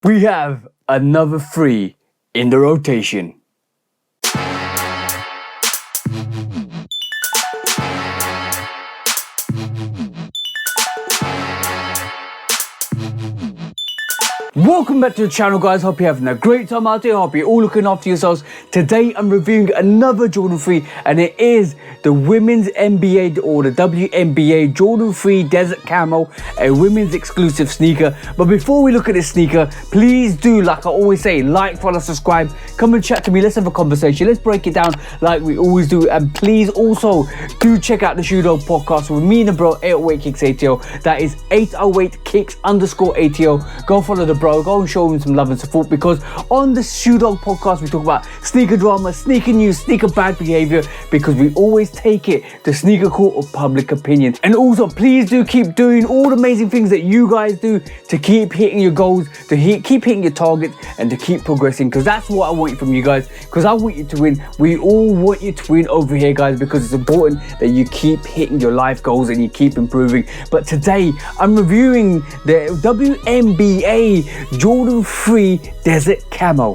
We have another 3 in the rotation. Welcome back to the channel, guys. Hope you're having a great time out there. Hope you're all looking after yourselves. Today I'm reviewing another Jordan 3 and it is the women's NBA or the WNBA Jordan 3 Desert Camo, a women's exclusive sneaker. But before we look at this sneaker, please do, like I always say, like, follow, subscribe, come and chat to me. Let's have a conversation. Let's break it down like we always do. And please also do check out the Shoe Dog podcast with me and the bro 808 Kicks ATL. That is 808 Kicks _ATL. Go follow the bro. Go and show him some love and support, because on the Shoe Dog podcast we talk about sneaker drama, sneaker news, sneaker bad behavior, because we always take it to sneaker court of public opinion. And also please do keep doing all the amazing things that you guys do to keep hitting your goals, to keep hitting your targets, and to keep progressing, because that's what I want from you guys, because I want you to win. We all want you to win over here, guys, because it's important that you keep hitting your life goals and you keep improving. But today I'm reviewing the WNBA Jordan 3 Desert Camo.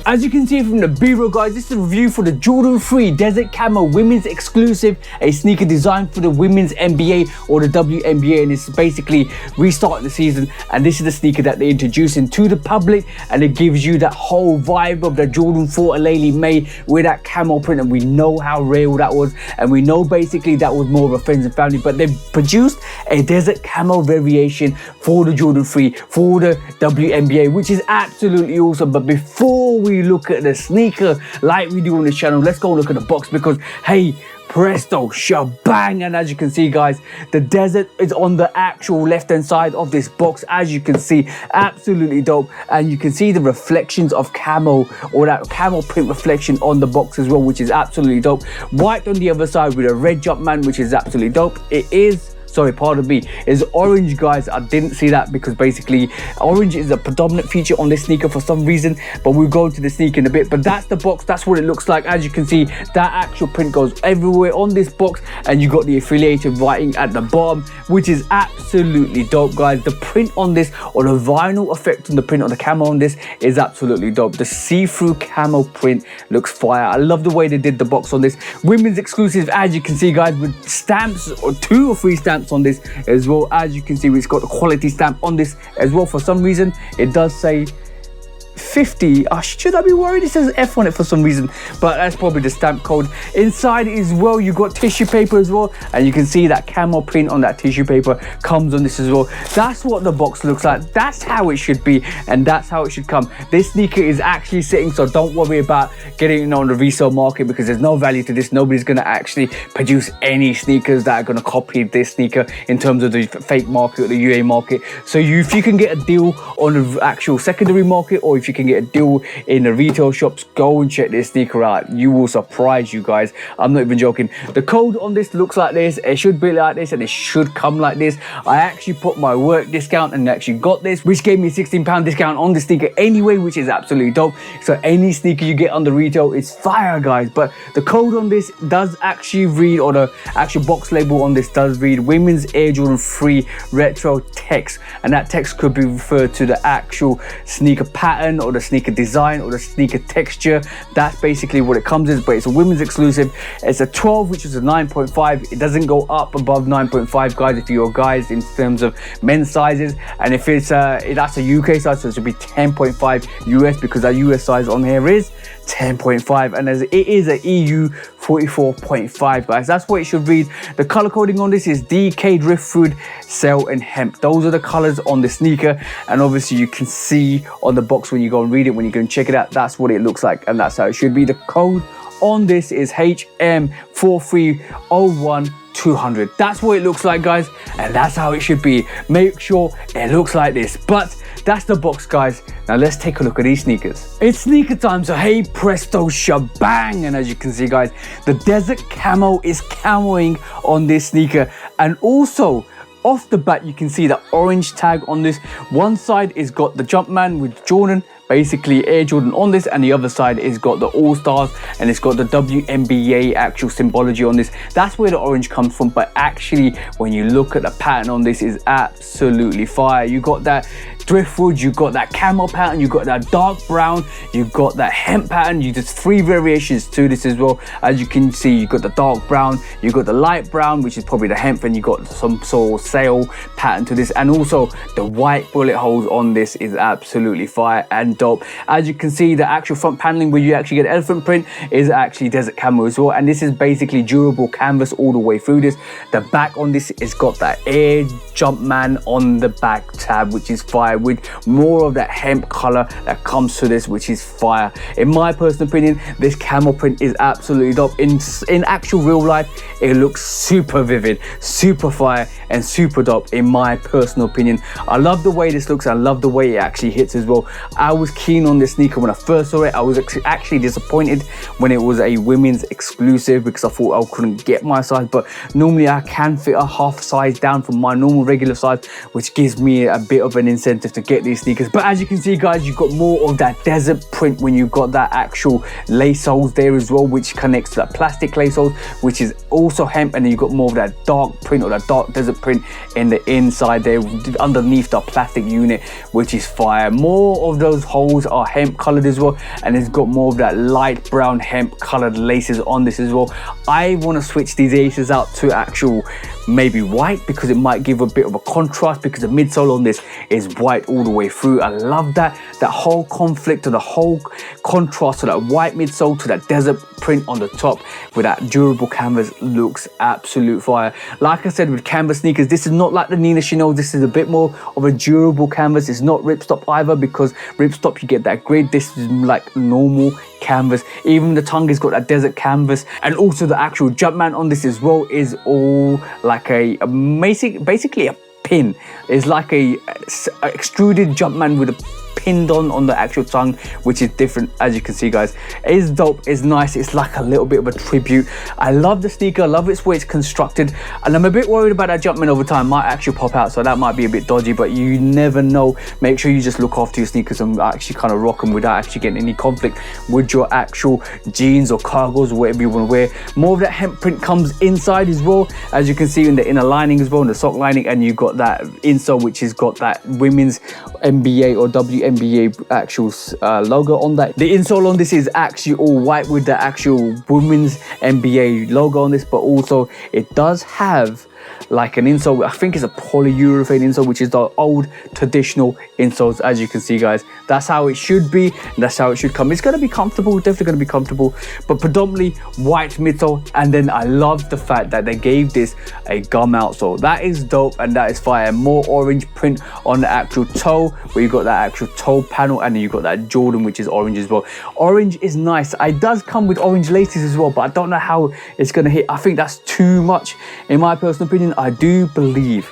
As you can see from the BRoll, guys, this is a review for the Jordan 3 Desert Camo women's exclusive, a sneaker designed for the women's NBA or the WNBA, and it's basically restarting the season. And this is the sneaker that they're introducing to the public, and it gives you that whole vibe of the Jordan 4 Aleli May with that camo print, and we know how real that was, and we know basically that was more of a friends and family, but they've produced a Desert Camo variation for the Jordan 3 for the WNBA, which is absolutely awesome. But before we look at the sneaker like we do on this channel, let's go look at the box, because hey, presto shebang. And as you can see, guys, the desert is on the actual left hand side of this box, as you can see. Absolutely dope. And you can see the reflections of camo, or that camo print reflection on the box as well, which is absolutely dope. White on the other side with a red Jumpman, which is absolutely dope. It is, sorry, pardon me, is orange, guys. I didn't see that because basically orange is a predominant feature on this sneaker for some reason, but we'll go into the sneaker in a bit. But that's the box, that's what it looks like. As you can see, that actual print goes everywhere on this box, and you got the affiliated writing at the bottom, which is absolutely dope, guys. The print on this, or the vinyl effect on the print on the camo on this, is absolutely dope. The see-through camo print looks fire. I love the way they did the box on this. Women's exclusive, as you can see, guys, with stamps, or 2 or 3 stamps on this as well. As you can see, it's got a quality stamp on this as well. For some reason it does say 50. Should I be worried? It says F on it for some reason, but that's probably the stamp code. Inside as well, you got tissue paper as well, and you can see that camo print on that tissue paper comes on this as well. That's what the box looks like. That's how it should be, and that's how it should come. This sneaker is actually sitting, so don't worry about getting it on the resale market, because there's no value to this. Nobody's going to actually produce any sneakers that are going to copy this sneaker in terms of the fake market or the UA market. So if you can get a deal on the actual secondary market, or if you can get a deal in the retail shops, go and check this sneaker out. You will surprise you guys. I'm not even joking. The code on this looks like this. It should be like this, and it should come like this. I actually put my work discount and actually got this, which gave me a £16 discount on the sneaker anyway, which is absolutely dope. So any sneaker you get on the retail is fire, guys. But the code on this does actually read, or the actual box label on this does read, Women's Air Jordan 3 Retro Text, and that text could be referred to the actual sneaker pattern, or the sneaker design, or the sneaker texture. That's basically what it comes in, but it's a women's exclusive. It's a 12, which is a 9.5. It doesn't go up above 9.5, guys, if you're guys in terms of men's sizes. And if it's that's a UK size, so it should be 10.5 US, because that US size on here is 10.5, and as it is a EU 44.5, guys. That's what it should read. The color coding on this is DK, Driftwood, Cell, and Hemp. Those are the colors on the sneaker, and obviously you can see on the box when you go and read it, when you go and check it out, that's what it looks like, and that's how it should be. The code on this is HM4301200. That's what it looks like, guys, and that's how it should be. Make sure it looks like this. But that's the box, guys. Now let's take a look at these sneakers. It's sneaker time, so hey presto shebang. And as you can see, guys, the Desert Camo is camoing on this sneaker, and also off the bat you can see the orange tag on this. One side is got the Jumpman with Jordan, basically Air Jordan on this, and the other side is got the All Stars, and it's got the WNBA actual symbology on this. That's where the orange comes from, but actually when you look at the pattern on this is absolutely fire. You got that driftwood, you got that camel pattern, you got that dark brown, you got that hemp pattern. There's 3 variations to this as well. As you can see, you got the dark brown, you got the light brown, which is probably the hemp, and you got some sort of sail pattern to this, and also the white bullet holes on this is absolutely fire and dope. As you can see, the actual front paneling where you actually get elephant print is actually Desert Camo as well, and this is basically durable canvas all the way through this. The back on this is got that Air Jumpman on the back tab, which is fire, with more of that hemp color that comes to this, which is fire. In my personal opinion, this camo print is absolutely dope. In actual real life, it looks super vivid, super fire, and super dope in my personal opinion. I love the way this looks. I love the way it actually hits as well. I was keen on this sneaker when I first saw it. I was actually disappointed when it was a women's exclusive because I thought I couldn't get my size, but normally I can fit a half size down from my normal regular size, which gives me a bit of an incentive to get these sneakers. But as you can see, guys, you've got more of that desert print when you've got that actual lace holes there as well, which connects to that plastic lace holes, which is also hemp, and then you've got more of that dark print or that dark desert print in the inside there underneath the plastic unit, which is fire. More of those holes are hemp colored as well, and it's got more of that light brown hemp colored laces on this as well. I want to switch these laces out to actual maybe white, because it might give a bit of a contrast, because the midsole on this is white all the way through. I love that whole conflict, or the whole contrast to that white midsole to that desert print on the top with that durable canvas looks absolute fire. Like I said, with canvas sneakers, this is not like the Nina Chanel. This is a bit more of a durable canvas. It's not ripstop either, because ripstop you get that grid. This is like normal canvas. Even the tongue has got that desert canvas, and also the actual Jumpman on this as well is all like a basically a pin. It's like a extruded Jumpman with a pinned on the actual tongue, which is different. As you can see, guys, it's dope, it's nice, it's like a little bit of a tribute. I love the sneaker, I love its way it's constructed, and I'm a bit worried about that Jumpman over time. Might actually pop out, so that might be a bit dodgy, but you never know. Make sure you just look after your sneakers and actually kind of rock them without actually getting any conflict with your actual jeans or cargos or whatever you want to wear. More of that hemp print comes inside as well, as you can see in the inner lining as well, in the sock lining, and you've got that insole which has got that women's NBA or WNBA actual logo on that. The insole on this is actually all white with the actual women's NBA logo on this, but also it does have like an insole. I think it's a polyurethane insole, which is the old traditional insoles. As you can see, guys, that's how it should be, and that's how it should come. It's going to be comfortable, definitely going to be comfortable, but predominantly white midsole. And then I love the fact that they gave this a gum outsole. That is dope, and that is fire. More orange print on the actual toe, where you got that actual toe panel, and then you got that Jordan, which is orange as well. Orange is nice. It does come with orange laces as well, but I don't know how it's going to hit. I think that's too much in my personal opinion. I do believe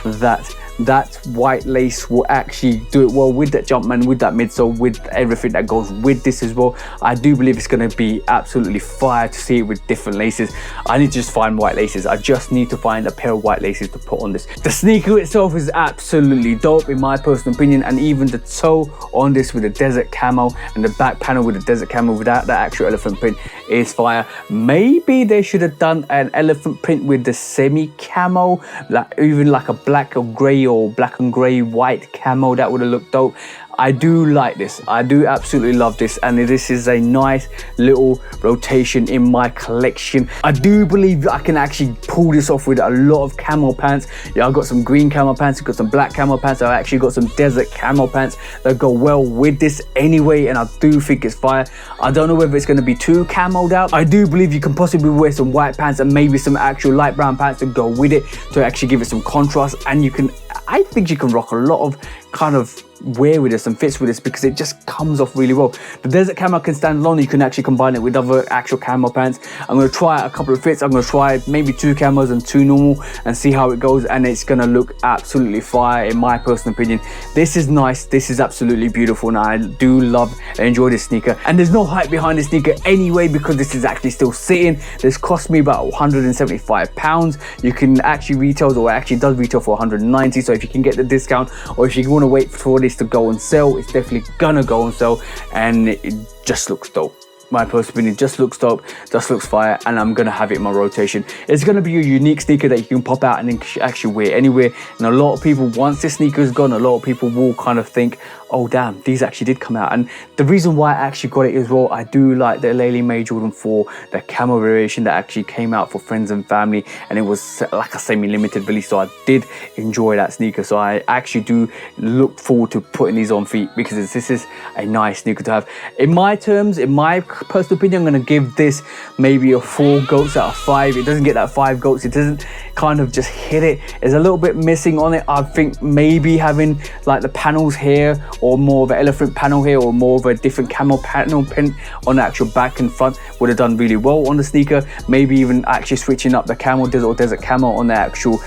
that white lace will actually do it well with that Jumpman, with that midsole, with everything that goes with this as well. I do believe it's going to be absolutely fire to see it with different laces. I need to just find white laces. I just need to find a pair of white laces to put on this. The sneaker itself is absolutely dope in my personal opinion, and even the toe on this with the desert camo and the back panel with the desert camo without that actual elephant print is fire. Maybe they should have done an elephant print with the semi camo, like even like a black or grey or black and grey white camo. That would have looked dope. I do like this. I do absolutely love this, and this is a nice little rotation in my collection. I do believe I can actually pull this off with a lot of camo pants. Yeah, I've got some green camo pants, I've got some black camo pants, I've actually got some desert camo pants that go well with this anyway, and I do think it's fire. I don't know whether it's going to be too camoed out. I do believe you can possibly wear some white pants and maybe some actual light brown pants to go with it to actually give it some contrast, and you can, I think you can rock a lot of kind of wear with this and fits with this because it just comes off really well. The Desert Camo can stand alone. You can actually combine it with other actual camo pants. I'm going to try a couple of fits. I'm going to try maybe 2 camos and 2 normal and see how it goes, and it's going to look absolutely fire in my personal opinion. This is nice. This is absolutely beautiful, and I do love and enjoy this sneaker. And there's no hype behind this sneaker anyway because this is actually still sitting. This cost me about £175. You can actually retail, or actually does retail for 190. So if you can get the discount, or if you want to wait for this to go on sale, it's definitely gonna go on sale, and it just looks dope. My personal opinion, just looks dope, just looks fire, and I'm gonna have it in my rotation. It's gonna be a unique sneaker that you can pop out and then actually wear anywhere. And a lot of people, once this sneaker is gone, a lot of people will kind of think, oh damn, these actually did come out. And the reason why I actually got it as well, I do like the Laylee May Jordan 4, the camo variation that actually came out for friends and family, and it was like a semi-limited release, so I did enjoy that sneaker. So I actually do look forward to putting these on feet because this is a nice sneaker to have. In my terms, in my personal opinion, I'm going to give this maybe a 4 goats out of 5. It doesn't get that 5 goats. It doesn't kind of just hit it. There's a little bit missing on it. I think maybe having like the panels here, or more of an elephant panel here, or more of a different camo panel print on the actual back and front would have done really well on the sneaker. Maybe even actually switching up the camo desert camo on the actual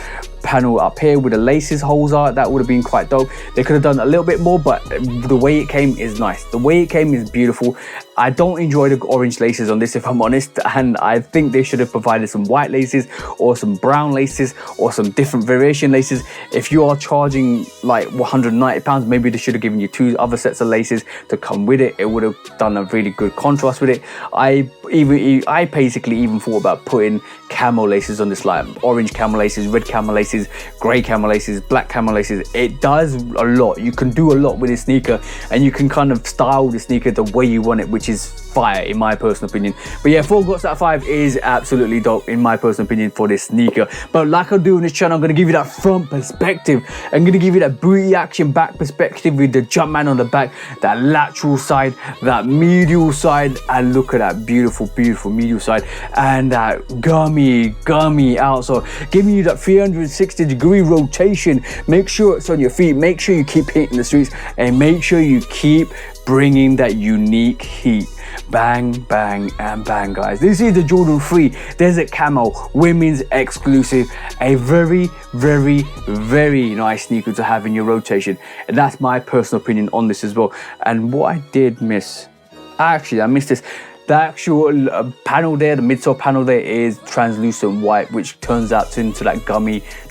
panel up here with the laces holes are, that would have been quite dope. They could have done a little bit more, but the way it came is nice. The way it came is beautiful. I don't enjoy the orange laces on this, if I'm honest, and I think they should have provided some white laces or some brown laces or some different variation laces. If you are charging like £190, maybe they should have given you 2 other sets of laces to come with it. It would have done a really good contrast with it. I basically even thought about putting camo laces on this, like orange camo laces, red camo laces, grey camo laces, black camo laces. It does a lot. You can do a lot with this sneaker, and you can kind of style the sneaker the way you want it, which is fire in my personal opinion. But yeah, 4 goats out of 5 is absolutely dope in my personal opinion for this sneaker. But like I do on this channel, I'm going to give you that front perspective. I'm going to give you that booty action back perspective with the jump man on the back, that lateral side, that medial side, and look at that beautiful medial side, and that gummy outsole, giving you that 360-degree rotation. Make sure it's on your feet, make sure you keep hitting the streets, and make sure you keep bringing that unique heat. Bang, bang, and bang, guys. This is the Jordan 3 Desert Camo women's exclusive. A very nice sneaker to have in your rotation, and that's my personal opinion on this as well. And what I did miss, actually I missed this, the actual panel there, the midsole panel there, is translucent white, which turns out into that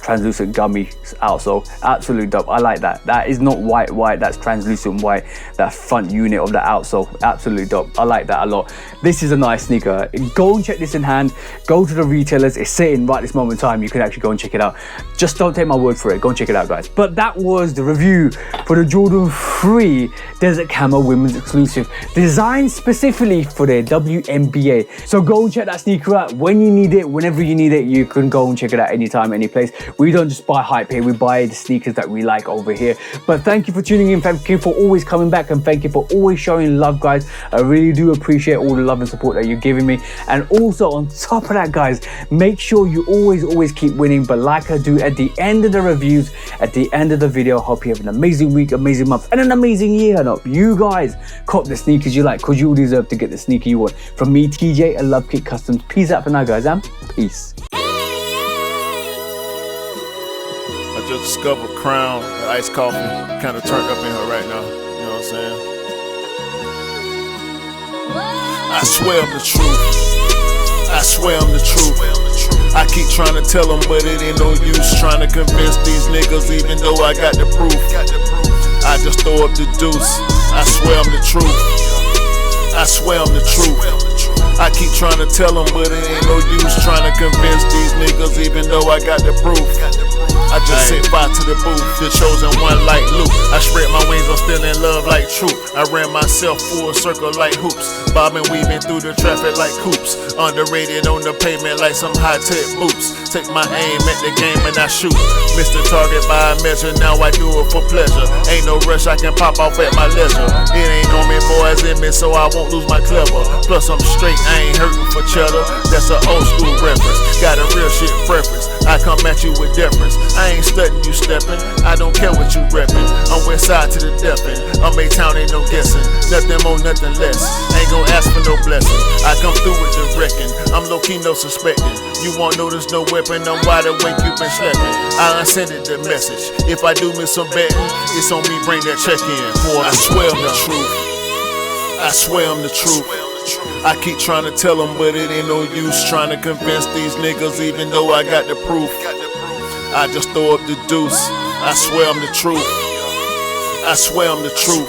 translucent gummy outsole. Absolutely dope. I like that. That is not white, that's translucent white, that front unit of the outsole. Absolutely dope. I like that a lot. This is a nice sneaker. Go and check this in hand. Go to the retailers. It's sitting right this moment in time. You can actually go and check it out. Just don't take my word for it. Go and check it out, guys. But that was the review for the Jordan 3 Desert Camo women's exclusive, designed specifically for the WNBA. So go and check that sneaker out when you need it, whenever you need it. You can go and check it out anytime, any place. We don't just buy hype here, we buy the sneakers that we like over here. But thank you for tuning in, thank you for always coming back, and thank you for always showing love, guys. I really do appreciate all the love and support that you're giving me. And also on top of that, guys, make sure you always keep winning. But like I do at the end of the reviews, at the end of the video, I hope you have an amazing week, amazing month, and an amazing year. And I hope you guys cop the sneakers you like, because you deserve to get the sneaker you want. From me, TJ, and Love Kick Customs. Peace out for now, guys, and peace. I just discovered Crown, the iced coffee, kind of turned up in her right now, you know what I'm saying? I swear I'm the truth, I swear I'm the truth. I keep trying to tell them, but it ain't no use trying to convince these niggas, even though I got the proof. I just throw up the deuce, I swear I'm the truth, I swear I'm the truth. I keep trying to tell them, but it ain't no use trying to convince these niggas, even though I got the proof. I just set fire to the booth, the chosen one like Luke. I spread my wings, I'm still in love like truth. I ran myself full circle like hoops, bobbing, weaving through the traffic like coops. Underrated on the pavement like some high-tech boots. Take my aim at the game and I shoot. Missed the target by a measure, now I do it for pleasure. Ain't no rush, I can pop off at my leisure. It ain't on me, boys in me, so I won't lose my clever. Plus I'm straight, I ain't hurting for cheddar. That's an old school reference, got a real shit preference. I come at you with deference. I ain't studying you stepping. I don't care what you reppin'. I'm west side to the death end. I'm A-Town, ain't no guessing. Nothing more, nothing less. Ain't gon' ask for no blessing. I come through with the wrecking. I'm low-key, no suspecting. You won't know there's no weapon. I'm wide awake, you been sleeping. I unsended the message. If I do miss some betting, it's on me, bring that check in. I swear I'm the truth. I swear I'm the truth. I keep trying to tell them, but it ain't no use trying to convince these niggas, even though I got the proof. I just throw up the deuce. I swear I'm the truth. I swear I'm the truth.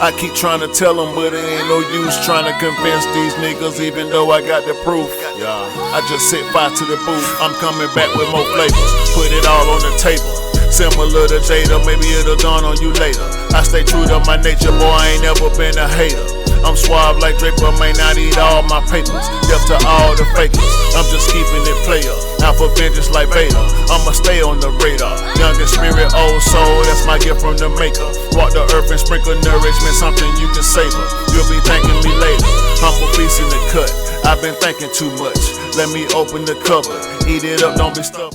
I keep trying to tell them, but it ain't no use trying to convince these niggas, even though I got the proof. I just set fire to the booth. I'm coming back with more flavors. Put it all on the table. Similar to Jada, maybe it'll dawn on you later. I stay true to my nature, boy, I ain't never been a hater. I'm suave like Draper, may not eat all my papers. Deaf to all the fakers, I'm just keeping it player. Out for vengeance like Vader, I'ma stay on the radar. Young in spirit, old soul, that's my gift from the maker. Walk the earth and sprinkle nourishment, something you can savor. You'll be thanking me later. Humble beast in the cut, I've been thinking too much. Let me open the cover, eat it up, don't be stubborn.